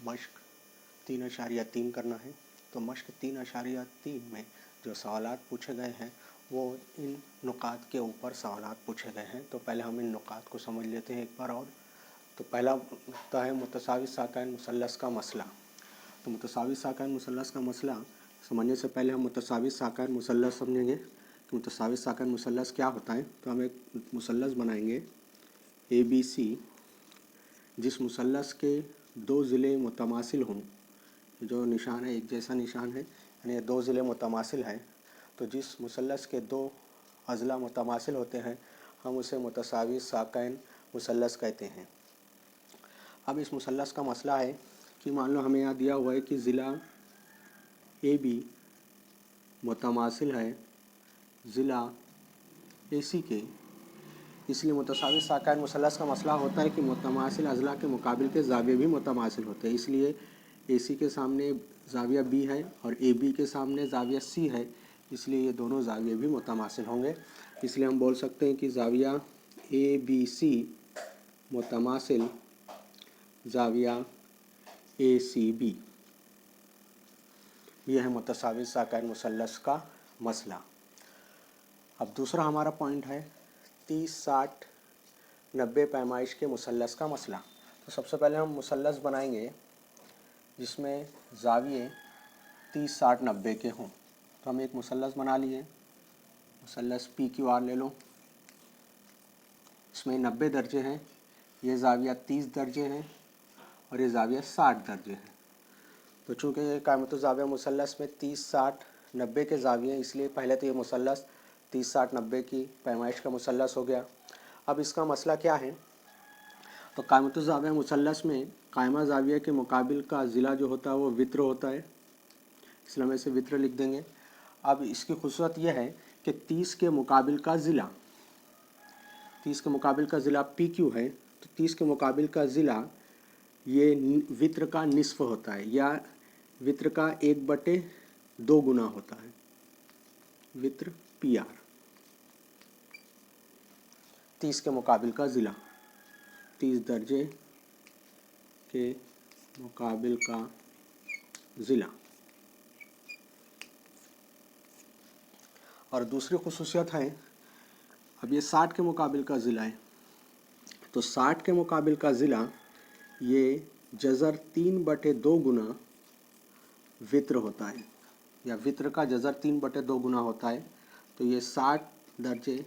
मश्क 3.3 करना है। तो मश्क 3.3 में जो सवालात पूछे गए हैं वो इन नुकात के ऊपर सवालात पूछे गए हैं। तो पहले हम इन नुकात को समझ लेते हैं एक बार और। तो पहला नुक्ता है मुतसावी साकैन मुसल्लस का मसला। तो मुतसावी साकैन मुसल्लस का मसला समझने से पहले हम मुतसावी साकैन मुसल्लस समझेंगे कि मुतसावी साकैन मुसल्लस क्या होता है। तो हम एक मुसल्लस बनाएंगे ABC, जिस मुसल्लस के दो ज़िले मुतमासिल हों। जो निशान है एक जैसा निशान है, यानी दो ज़िले मुतमासिल हैं। तो जिस मुसल्लस के दो अज़ला मुतमासिल होते हैं हम उसे मुतसावी साकैन मुसल्लस कहते हैं। अब इस मुसल्लस का मसला है कि मान लो हमें यहाँ दिया हुआ है कि ज़िला AB मुतमासिल है ज़िला AC के, इसलिए मुतसावी साकैन मुसल्लस का मसला होता है कि मुतमासिल अज़ला के मुकाबिल के ज़ाविये भी मुतमासिल होते हैं। इसलिए AC के सामने ज़ाविया B है और AB के सामने ज़ाविया C है, इसलिए ये दोनों ज़ाविये भी मुतमासिल होंगे। इसलिए हम बोल सकते हैं कि ज़ाविया ABC मुतमासिल ज़ाविया ACB। यह है मुतसावी साकैन मुसल्लस का मसला। अब दूसरा हमारा पॉइंट है 30-60-90 पैमाइश के मुसल्लस का मसला। तो सबसे पहले हम मुसल्लस बनाएंगे जिसमें ज़ाविये 30-60-90 के हों। तो हम एक मुसल्लस बना लिए, मुसल्लस PQR ले लो। इसमें 90 दर्जे हैं, ये ज़ाविया 30 दर्जे हैं और ये ज़ाविया 60 दर्जे हैं। तो चूँकि ये कायमतुल ज़ाविया मुसल्लस में 30-60-90 के ज़ाविये हैं, इसलिए पहले तो ये मुसल्लस 30-60-90 की पैमाइश का मुसल्लस हो गया। अब इसका मसला क्या है। तो कायमतुल ज़ाविया मुसल्लस में कायमा ज़ाविया के मुकाबिल का ज़िला जो होता है वो वित्र होता है, इसलिए हम इसे वित्र लिख देंगे। अब इसकी खुसूसियत यह है कि 30 के मुकाबिल का ज़िला, 30 के मुकाबिल का ज़िला PQ है, तो 30 के मुकाबिल का ज़िला ये वित्र का निस्फ़ होता है या वित्र का 1/2 गुना होता है, वित्र PR। 30 के मुकाबिल का ज़िला, 30 दर्जे के मुकाबिल का ज़िला। और दूसरी खुसूसियत है, अब ये 60 के मुकाबिल का ज़िला है, तो 60 के मुकाबिल का ज़िला ये जज़र 3/2 गुना वित्र होता है या वित्र का जज़र 3/2 गुना होता है। तो ये 60 दर्जे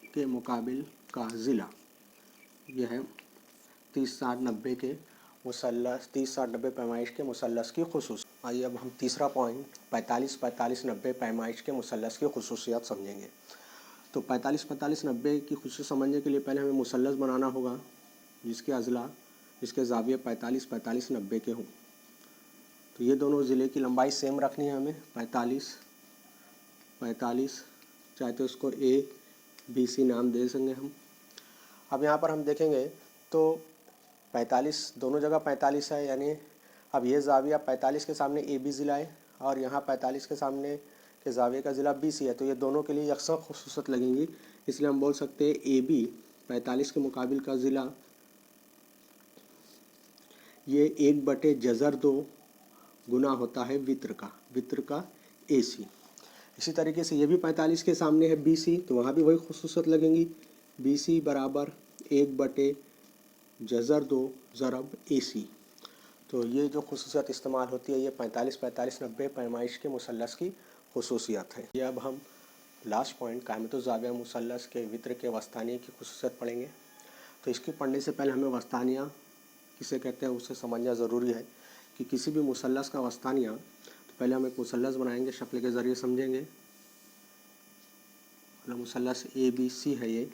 के मुकाबिल का ज़िला, यह है 30-60-90 के मुसल्लस, 30-60-90 पैमाइश के मुसल्लस की खुसूसियत। आइए अब हम तीसरा पॉइंट 45-45-90 पैमाइश के मुसल्लस की खुसूसियत समझेंगे। तो 45-45-90 की खुसूसियत समझने के लिए पहले हमें मुसल्लस बनाना होगा जिसके अज़ला, जिसके ज़ाविये 45-45-90 के हों। तो ये दोनों ज़िले की लंबाई सेम रखनी है हमें, 45-45, चाहे तो इसको ABC नाम दे सकेंगे हम। अब यहाँ पर हम देखेंगे तो 45 दोनों जगह 45 है, यानी अब ये ज़ाविया 45 के सामने AB ज़िला है और यहाँ 45 के सामने के ज़ाविये का ज़िला BC है, तो ये दोनों के लिए यकसा खुसूसियत लगेंगी। इसलिए हम बोल सकते हैं AB 45 के मुकाबिल का ज़िला ये 1/2 गुना होता है वित्र का AC। इसी तरीके से ये भी 45 के सामने है BC, तो वहाँ भी वही खुसूसियत लगेंगी, BC बराबर 1/2 ज़रब AC। तो ये जो खुसूसियत इस्तेमाल होती है ये 45-45-90 पैमाइश के मुसल्लस की खुसूसियत है। ये अब हम लास्ट पॉइंट कायमतुल ज़ाविया मुसल्लस के वित्र के वस्तानिया की खुसूसियत पढ़ेंगे। तो इसके पढ़ने से पहले हमें वस्तानिया किसे कहते हैं उसे समझना ज़रूरी है कि किसी भी मुसल्लस का वस्तानिया, तो पहले हम एक मुसल्लस बनाएंगे, शक्ल के ज़रिए समझेंगे। मुसल्लस ABC है ये।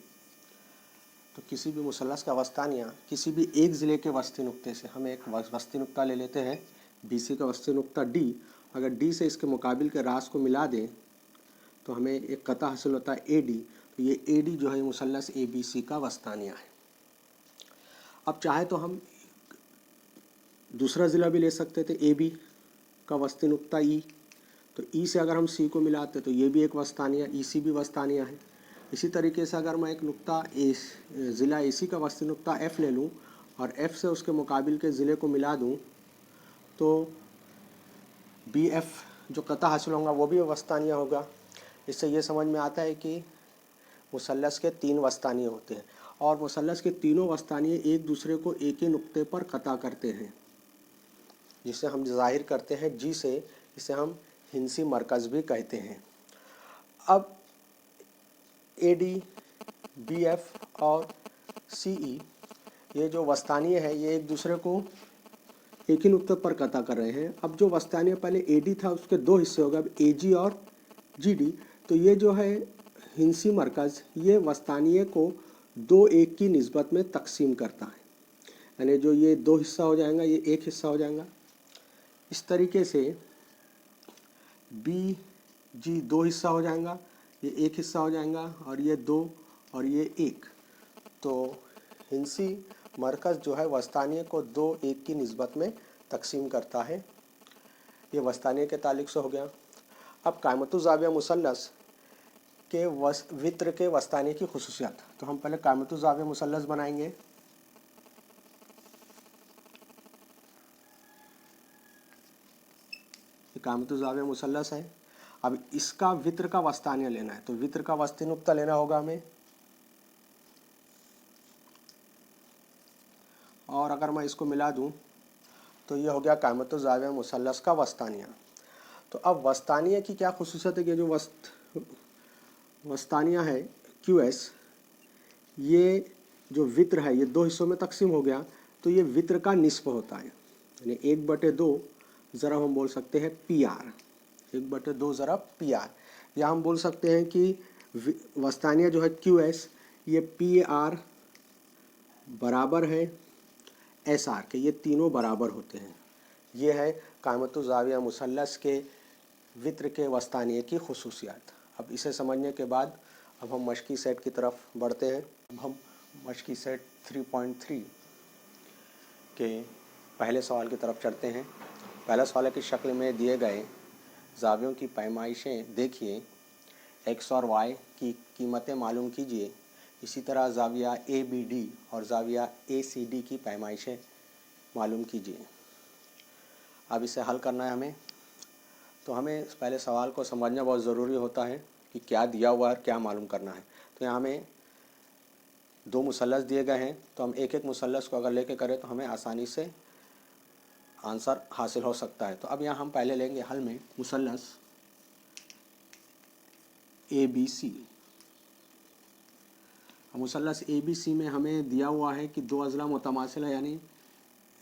तो किसी भी मुसल्लस का वस्तानिया किसी भी एक ज़िले के वस्ती नुक्ते से, हम एक वस्ती नुक्ता ले लेते हैं BC का वस्ती नुक्ता D, अगर D से इसके मुकाबिल के रास को मिला दें तो हमें एक कता हासिल होता है AD। तो ये AD जो है मुसल्लस ABC का वस्तानिया है। अब चाहे तो हम दूसरा ज़िला भी ले सकते थे AB का वस्ती नुक्ता E, तो E से अगर हम C को मिलाते तो ये भी एक वस्तानिया, EC भी वस्तानिया है। इसी तरीके से अगर मैं एक नुक्ता ज़िला AC का वस्ती नुक्ता F ले लूँ और F से उसके मुकाबिल के ज़िले को मिला दूं तो BF जो कता हासिल होगा वो भी वस्तानिया होगा। इससे ये समझ में आता है कि मुसल्लस के 3 वस्तानिये होते हैं और मुसल्लस के तीनों वस्तानिये एक दूसरे को एक ही नुक्ते पर कता करते हैं, जिसे हम ज़ाहिर करते हैं जी से। इसे हम हिंसी मरकज़ भी कहते हैं। अब AD, BF और CE ये जो वस्तानिये है ये एक दूसरे को एक ही नुक्ते पर कता कर रहे हैं। अब जो वस्तानिया पहले AD था उसके 2 हिस्से हो गए, अब AG और GD। तो ये जो है हिंसी मरकज़ ये वस्तानिये को 2-1 की निस्बत में तकसीम करता है, यानी जो ये 2 हिस्सा हो जाएगा ये 1 हिस्सा हो जाएगा। इस तरीके से BG 2 हिस्सा हो जाएगा, ये 1 हिस्सा हो जाएगा और ये 2 और ये 1। तो हिंसी मरकज़ जो है वस्तानिये को 2-1 की निस्बत में तकसीम करता है। ये वस्तानिये के ताल्लुक़ से हो गया। अब कायमतु ज़ाविया मुसल्लस के वित्र के वस्तानिये की खुसूसियात। तो हम पहले कायमतु ज़ाविया मुसल्लस बनाएंगे। ये कायमतु ज़ाविया मुसल्लस है। अब इसका वित्र का वस्तानिया लेना है, तो वित्र का वस्ती नुक्ता लेना होगा हमें। और अगर मैं इसको मिला दूं तो ये हो गया कायमतु ज़ाविया मुसल्लस का वस्तानिया। तो अब वस्तानिया की क्या खुसूसियत है कि जो वस्तानिया है QS, ये जो वित्र है ये 2 हिस्सों में तकसीम हो गया, तो ये वित्र का निस्फ होता है, यानी 1/2 ज़रा हम बोल सकते हैं PR, 1/2 ज़रा PR। या हम बोल सकते हैं कि वस्तानिया जो है QS ये PR बराबर है SR के, ये तीनों बराबर होते हैं। ये है कायमतु ज़ाविया मुसल्लस के वित्र के वस्तानिये की खुसूसियात। अब इसे समझने के बाद अब हम मशकी सेट की तरफ बढ़ते हैं। अब हम मशकी सेट 3.3 के पहले सवाल की तरफ चढ़ते हैं। पहला सवाल की शक्ल में दिए गए ज़ावियों की पैमाइशें देखिए, X और Y की कीमतें मालूम कीजिए। इसी तरह ज़ाविया ABD और ज़ाविया ACD की पैमाइशें मालूम कीजिए। अब इसे हल करना है हमें, तो हमें पहले सवाल को समझना बहुत ज़रूरी होता है कि क्या दिया हुआ है और क्या मालूम करना है। तो यहाँ हमें 2 मुसल्लस दिए गए हैं, तो हम एक एक मुसल्लस को अगर लेके करें तो हमें आसानी से आंसर हासिल हो सकता है। तो अब यहाँ हम पहले लेंगे हल में मुसल्लस ABC। मुसल्लस ABC में हमें दिया हुआ है कि 2 अज़ला मुतमासिल है, यानी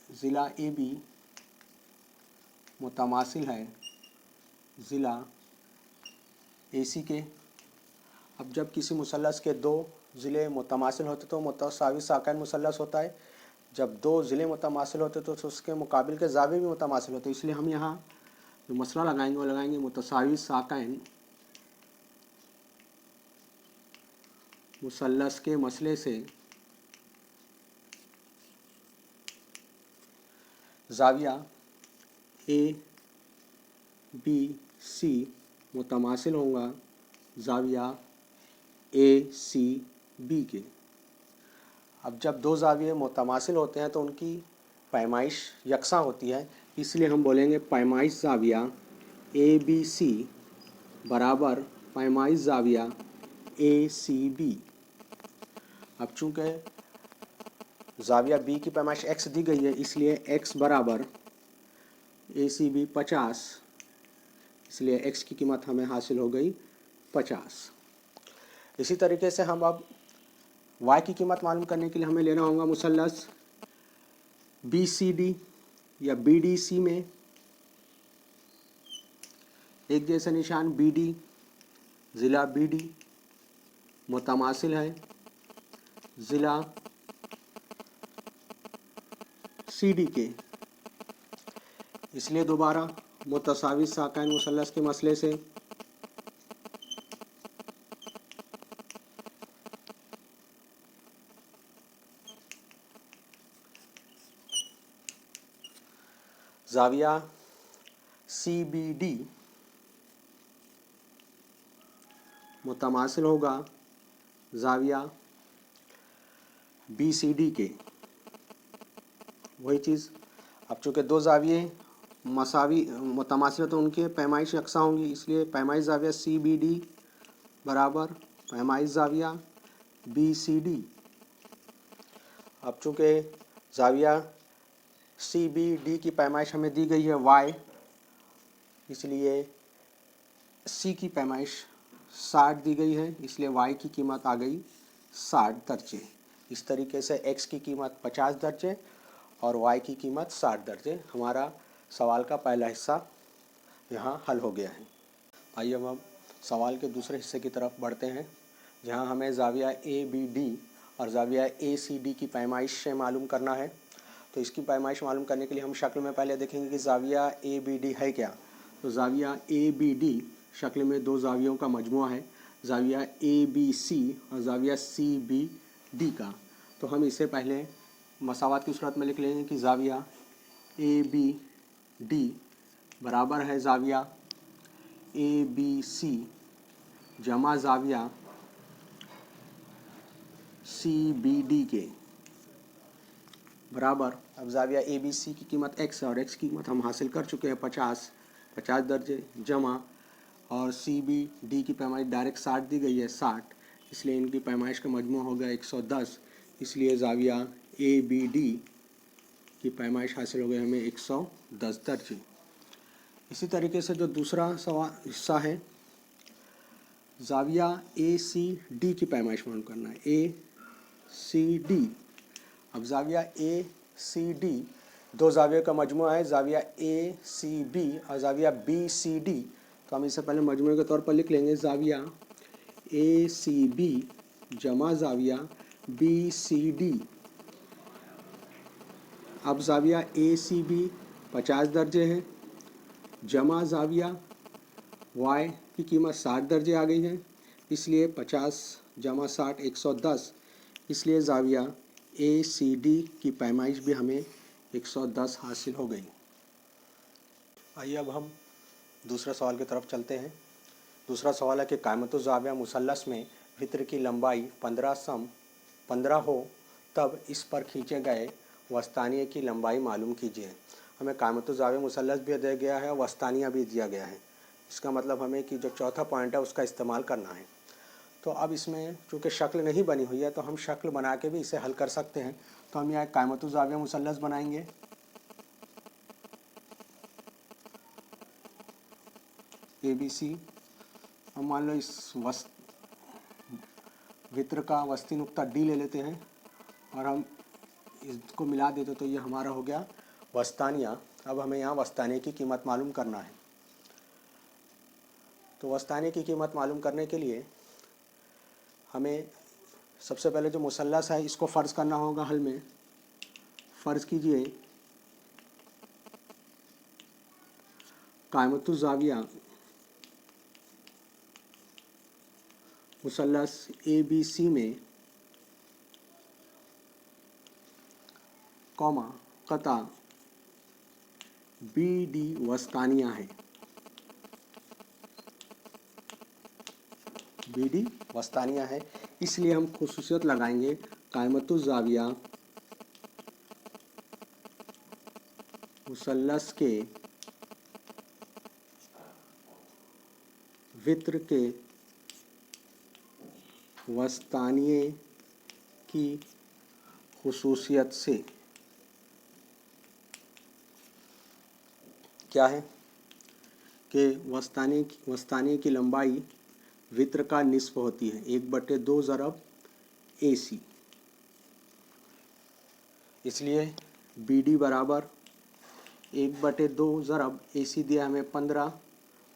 ज़िला AB मुतमासिल है ज़िला AC के। अब जब किसी मुसल्लस के 2 ज़िले मुतमासिल होते तो मुतसावी साकैन मुसल्लस होता है। जब 2 ज़िले मुतमासिल होते तो उसके मुकाबिल के ज़ाविये भी मुतमासिल होते। इसलिए हम यहाँ जो मसला लगाएंगे वो लगाएंगे मुतसावी साकैन मुसल्लस के मसले से ज़ाविया ABC मुतमासिल होगा ज़ाविया ACB के। अब जब 2 ज़ाविये मुतमासिल होते हैं तो उनकी पैमाइश यकसा होती है, इसलिए हम बोलेंगे पैमाइश ज़ाविया ABC बराबर पैमाइश ज़ाविया ACB। अब चूँकि ज़ाविया B की पैमाइश X दी गई है, इसलिए X बराबर ACB 50, इसलिए X की कीमत हमें हासिल हो गई 50। इसी तरीके से हम अब Y की कीमत मालूम करने के लिए हमें लेना होगा मुसल्लस BCD या BDC में एक जैसा निशान BD, ज़िला BD मुतमासिल है ज़िला CD के। इसलिए दोबारा मुतसावी साकैन मुसल्लस के मसले से ज़ाविया CBD मुतमासिल होगा ज़ाविया BCD के। वही चीज़, अब चूँकि दो जाविये मसावी मुतमासिल तो उनकी पैमाइश यकसा होंगी, इसलिए पैमाइश जाविया सी बी डी बराबर पैमाइश जाविया बी सी डी। अब चूँकि जाविया सी बी डी की पैमाइश हमें दी गई है वाई, इसलिए सी की पैमाइश 60 दी गई है, इसलिए वाई की कीमत आ गई 60 दर्जे। इस तरीके से एक्स की कीमत 50 दर्जे और वाई की कीमत 60 दर्जे। हमारा सवाल का पहला हिस्सा यहाँ हल हो गया है। आइए अब हम सवाल के दूसरे हिस्से की तरफ बढ़ते हैं, जहाँ हमें जाविया ए बी डी और जाविया ए सी डी की पैमाइश से मालूम करना है। तो इसकी पैमाइश मालूम करने के लिए हम शक्ल में पहले देखेंगे कि जाविया ए बी डी है क्या। तो जाविया ए बी डी शक्ल में दो जावियों का मजमुआ है, जाविया ए बी सी और जाविया सी बी डी का। तो हम इसे पहले मसावात की सूरत में लिख लेंगे कि जाविया ए बी डी बराबर है जाविया ए बी सी जमा जाविया सी बी डी के बराबर। अब जाविया ए बी सी की कीमत x है और x की कीमत हम हासिल कर चुके हैं 50 दर्जे, जमा और सी बी डी की पैमाइश डायरेक्ट 60 दी गई है 60, इसलिए इनकी पैमाइश का मजमू हो गया 110, इसलिए जाविया ए बी डी की पैमाइश हासिल हो गई हमें 110 दर्जे। इसी तरीके से जो दूसरा सवाल हिस्सा है, जाविया ए सी डी की पैमाइश मालूम करना है, ए सी डी। अब जाविया ए सी डी दो जावियों का मजमूआ है, जाविया ए सी बी और जाविया बी सी डी। तो हम इसे पहले मजमूए के तौर पर लिख लेंगे, जाविया ए सी बी जमा जाविया बी सी डी। अब जाविया ए सी बी 50 दर्जे है, जमा जाविया वाई की कीमत 60 दर्जे आ गई है, इसलिए 50 जमा 60 110, इसलिए जाविया ए सी डी की पैमाइश भी हमें 110 हासिल हो गई। आइए अब हम दूसरे सवाल की तरफ चलते हैं। दूसरा सवाल है कि कायमतुज़ ज़ाविया मुसल्लस में वित्र की लंबाई 15 हो तब इस पर खींचे गए वस्तानिया की लंबाई मालूम कीजिए। हमें कायमतुज़ ज़ाविया मुसल्लस भी दिया गया है और वस्तानिया भी दिया गया है। इसका मतलब हमें कि जो चौथा पॉइंट है उसका इस्तेमाल करना है। तो अब इसमें चूँकि शक्ल नहीं बनी हुई है तो हम शक्ल बना के भी इसे हल कर सकते हैं। तो हम यहाँ कायमतुज़ ज़ाविया मुसल्लस बनाएंगे। ए बी सी, हम मान लो इस वित्र का वस्ती नुक्ता डी ले लेते हैं और हम इसको मिला देते तो ये हमारा हो गया वस्तानिया। अब हमें यहाँ वस्तानिया की कीमत मालूम करना है। तो वस्तानिया की कीमत मालूम करने के लिए हमें सबसे पहले जो मुसल्लस है इसको फ़र्ज़ करना होगा हल में। फ़र्ज़ कीजिए कायमतुज़ ज़ाविया मुसल्लस ए बी सी में कॉमा कता बी डी वस्तानिया है, बी डी वस्तानिया है, इसलिए हम खुसूसियत लगाएंगे कायमतुज़ ज़ाविया मुसल्लस के वित्र के वस्तानिये की खुसूसियत से क्या है कि वस्तानिये की लंबाई वित्र का निस्फ होती है 1/2 ज़रब ए सी, इसलिए बी डी बराबर 1/2 ज़रब ए सी दिया हमें 15,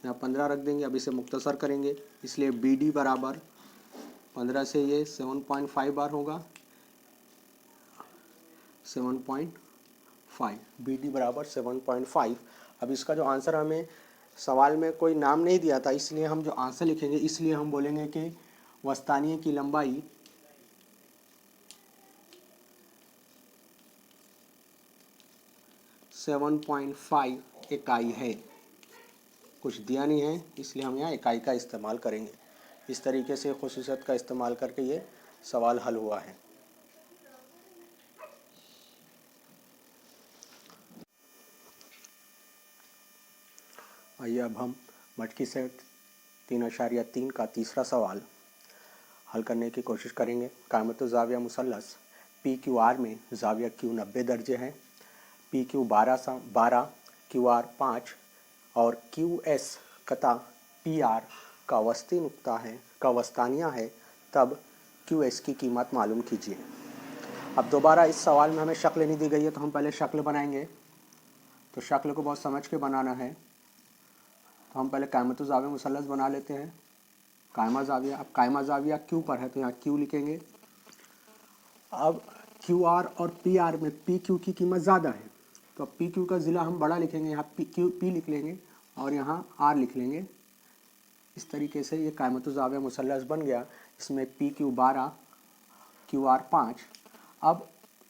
यहाँ 15 रख देंगे। अब इसे मुख्तसर करेंगे, इसलिए बी डी बराबर 15 से ये 7.5 बार होगा, 7.5, बी डी बराबर 7.5। अब इसका जो आंसर हमें सवाल में कोई नाम नहीं दिया था, इसलिए हम जो आंसर लिखेंगे इसलिए हम बोलेंगे कि वस्तानिये की लंबाई 7.5 इकाई है। कुछ दिया नहीं है इसलिए हम यहाँ इकाई का इस्तेमाल करेंगे। इस तरीके से खुसूसियत का इस्तेमाल करके ये सवाल हल हुआ है। आइए अब हम मटकी सेट 3.3 का तीसरा सवाल हल करने की कोशिश करेंगे। कायमत ज़ाविया मुसल्लस पी क्यू आर में ज़ाविया क्यू 90 दर्जे हैं, पी क्यू 12 क्यू आर 5 और क्यू एस कता पी आर का वस्ती नुक्ता है का वस्तानिया है, तब क्यू एस की कीमत मालूम कीजिए। अब दोबारा इस सवाल में हमें शक्ल नहीं दी गई है, तो हम पहले शक्ल बनाएंगे। तो शक्ल को बहुत समझ के बनाना है। तो हम पहले कायमत ज़ाविया मुसल्लस बना लेते हैं। कायमा ज़ाविया, अब कायमा ज़ाविया क्यू पर है तो यहाँ क्यू लिखेंगे। अब क्यू आर और पी आर में पी क्यू की कीमत ज़्यादा है, तो पी क्यू का ज़िला हम बड़ा लिखेंगे, यहाँ पी लिख लेंगे और यहाँ आर लिख लेंगे। इस तरीके से ये कायमत ज़ाविया मुसल्लस बन गया। इसमें पी क्यू 12 क्यू आर 5। अब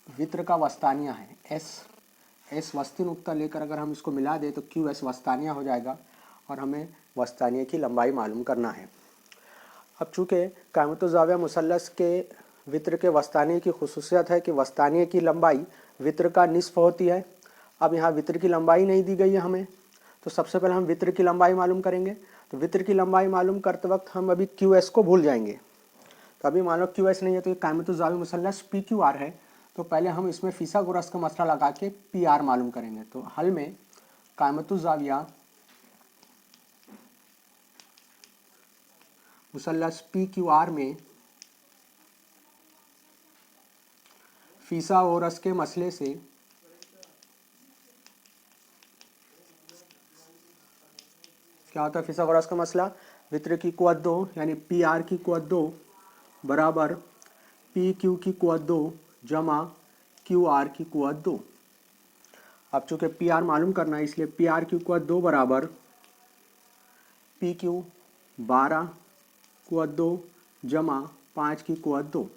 वित्र का वस्तानिया है एस वस्ती नुक्ता लेकर अगर हम इसको मिला दें तो क्यू एस वस्तानिया हो जाएगा और हमें वस्तानिया की लंबाई मालूम करना है। अब चूँकि कायमत ज़ाविया मुसल्लस के वित्र के वस्तानिया की खुसूसियत है कि वस्तानिया की लंबाई वित्र का निस्फ होती है। अब यहाँ वित्र की लंबाई नहीं दी गई है हमें, तो सबसे पहले हम वित्र की लंबाई मालूम करेंगे। तो वित्र की लंबाई मालूम करते वक्त हम अभी क्यू एस को भूल जाएंगे। तो अभी मान लो क्यू एस नहीं है, तो ये कायमत ज़ाविया मुसल्लस पी क्यू आर है, तो पहले हम इसमें फिसागोरस का मसला लगा के पी आर मालूम करेंगे। तो हल में कायमत ज़ाविया मुसल्लस पी क्यू आर में फिसागोरस के मसले से क्या होता है? फिसागोरस का मसला, वित्र की कुव्वत 2 यानी पी आर की कुव्वत 2 बराबर पी क्यू की कुव्वत 2 जमा क्यू आर की कुव्वत 2। अब चूंकि पी आर मालूम करना है, इसलिए पी आर की कुव्वत 2 बराबर पी क्यू 12 कुव्वत 2 जमा 5 की कुव्वत 2।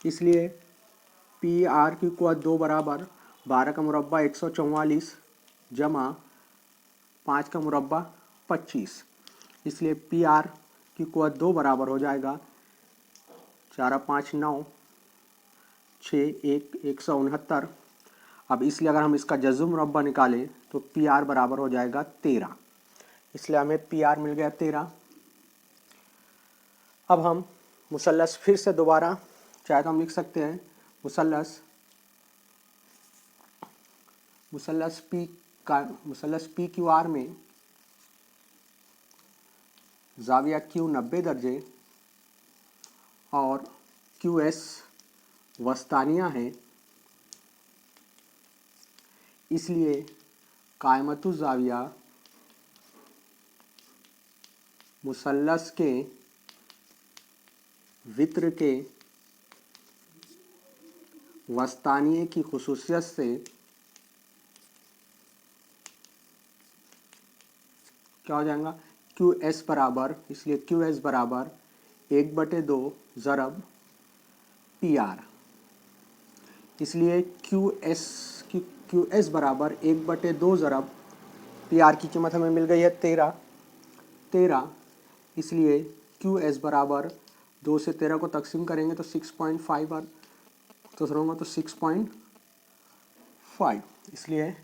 इसलिए पी आर की कुव्वत 2 बराबर 12 का मुरब्बा 144 जमा 5 का मुरब्बा 25। इसलिए पी आर की कुव्वत 2 बराबर हो जाएगा 4 5 9 6 1 169। अब इसलिए अगर हम इसका जज़्व मुरब्बा निकालें तो पी आर बराबर हो जाएगा 13। इसलिए हमें पी आर मिल गया 13। अब हम मुसल्लस फिर से दोबारा चाहे तो हम लिख सकते हैं मुसल्लस पी क्यू आर में ज़ाविया क्यू 90 दर्जे और क्यू एस वस्तानिया है, इसलिए कायमत ज़ाविया मुसल्लस के वित्र के वस्तानिये की खुसूसियत से क्या हो जाएगा? क्यू एस बराबर, इसलिए क्यू एस बराबर 1/2 ज़रब पी आर। इसलिए क्यू एस बराबर 1/2 ज़रब पी आर की कीमत हमें मिल गई है 13। इसलिए क्यू एस बराबर 2 से 13 को तकसीम करेंगे तो 6.5 और तो 6.5। इसलिए